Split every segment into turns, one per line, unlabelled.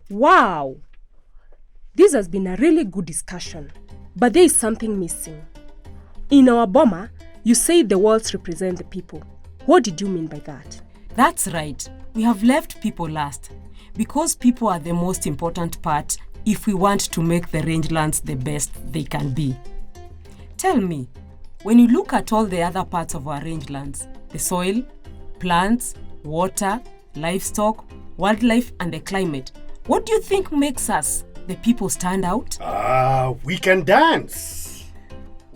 Wow! This has been a really good discussion, but there is something missing. In our Boma, you say the walls represent the people. What did you mean by that?
That's right. We have left people last because people are the most important part if we want to make the rangelands the best they can be. Tell me, when you look at all the other parts of our rangelands, the soil, plants, water, livestock, wildlife, and the climate, what do you think makes us, the people, stand out?
We can dance.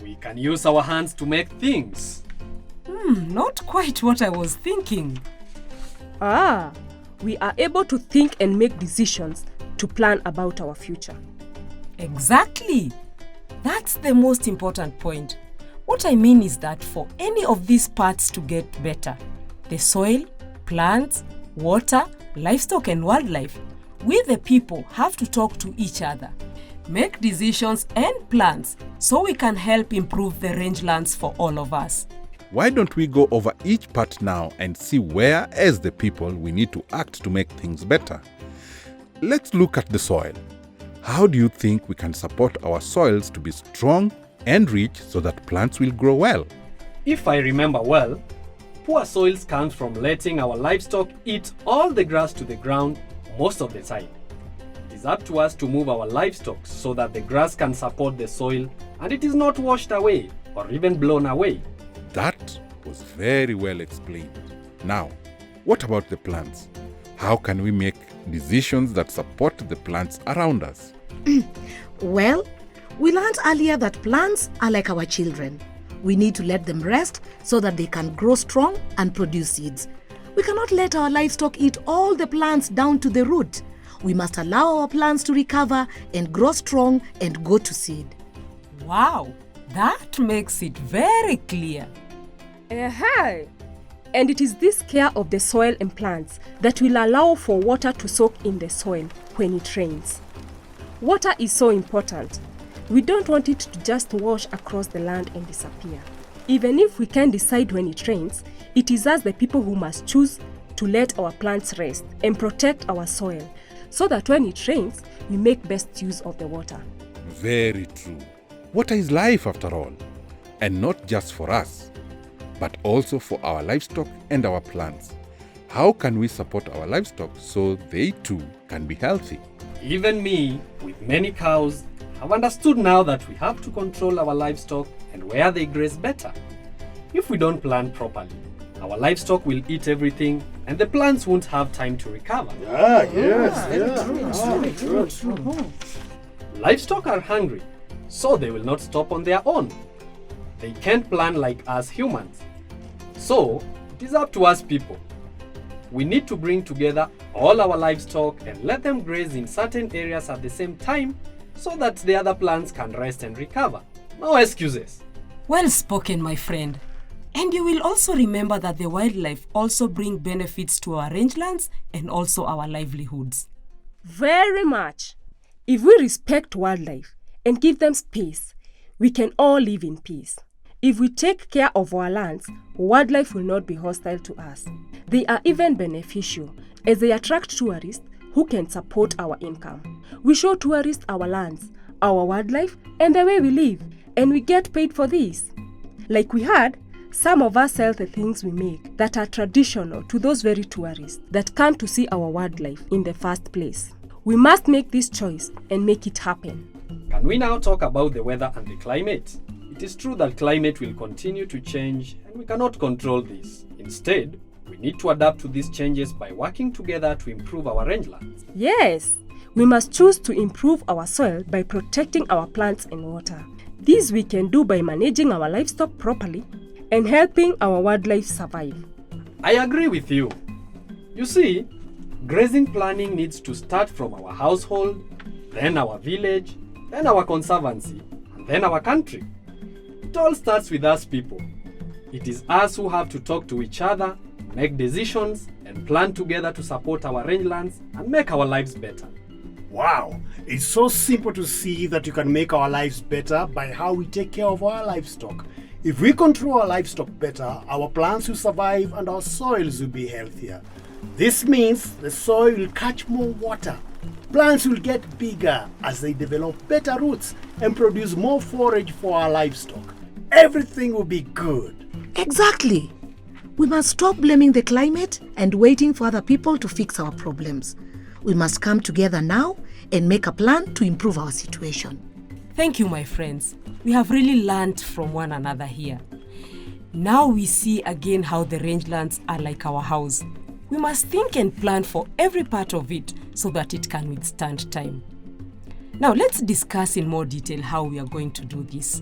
We can use our hands to make things.
Not quite what I was thinking.
We are able to think and make decisions to plan about our future.
Exactly. That's the most important point. What I mean is that for any of these parts to get better, the soil, plants, water, livestock, and wildlife, we the people have to talk to each other, make decisions and plans so we can help improve the rangelands for all of us.
Why don't we go over each part now and see where, as the people, we need to act to make things better? Let's look at the soil. How do you think we can support our soils to be strong and rich so that plants will grow well?
If I remember well, poor soils comes from letting our livestock eat all the grass to the ground most of the time. It is up to us to move our livestock so that the grass can support the soil and it is not washed away or even blown away.
That was very well explained. Now, what about the plants? How can we make decisions that support the plants around us?
Well, we learned earlier that plants are like our children. We need to let them rest so that they can grow strong and produce seeds. We cannot let our livestock eat all the plants down to the root. We must allow our plants to recover and grow strong and go to seed.
Wow, that makes it very clear.
And it is this care of the soil and plants that will allow for water to soak in the soil when it rains. Water is so important. We don't want it to just wash across the land and disappear. Even if we can decide when it rains, it is us the people who must choose to let our plants rest and protect our soil so that when it rains, we make best use of the water.
Very true. Water is life after all, and not just for us, but also for our livestock and our plants. How can we support our livestock so they too can be healthy?
Even me, with many cows, have understood now that we have to control our livestock and where they graze better. If we don't plan properly, our livestock will eat everything and the plants won't have time to recover.
True.
Livestock are hungry, so they will not stop on their own. They can't plan like us humans. So, it is up to us people. We need to bring together all our livestock and let them graze in certain areas at the same time so that the other plants can rest and recover. No excuses.
Well spoken, my friend. And you will also remember that the wildlife also bring benefits to our rangelands and also our livelihoods.
Very much. If we respect wildlife and give them space, we can all live in peace. If we take care of our lands, wildlife will not be hostile to us. They are even beneficial as they attract tourists who can support our income. We show tourists our lands, our wildlife, and the way we live, and we get paid for this. Like we had, some of us sell the things we make that are traditional to those very tourists that come to see our wildlife in the first place. We must make this choice and make it happen.
Can we now talk about the weather and the climate? It is true that climate will continue to change and we cannot control this. Instead, we need to adapt to these changes by working together to improve our rangelands.
Yes, we must choose to improve our soil by protecting our plants and water. This we can do by managing our livestock properly and helping our wildlife survive.
I agree with you. You see, grazing planning needs to start from our household, then our village, then our conservancy, and then our country. It all starts with us people. It is us who have to talk to each other, make decisions, and plan together to support our rangelands and make our lives better.
Wow, it's so simple to see that you can make our lives better by how we take care of our livestock. If we control our livestock better, our plants will survive and our soils will be healthier. This means the soil will catch more water, Plants will get bigger as they develop better roots and produce more forage for our livestock. Everything will be good.
Exactly. We must stop blaming the climate and waiting for other people to fix our problems. We must come together now and make a plan to improve our situation.
Thank you, my friends. We have really learned from one another here. Now we see again how the rangelands are like our house. We must think and plan for every part of it so that it can withstand time. Now let's discuss in more detail how we are going to do this.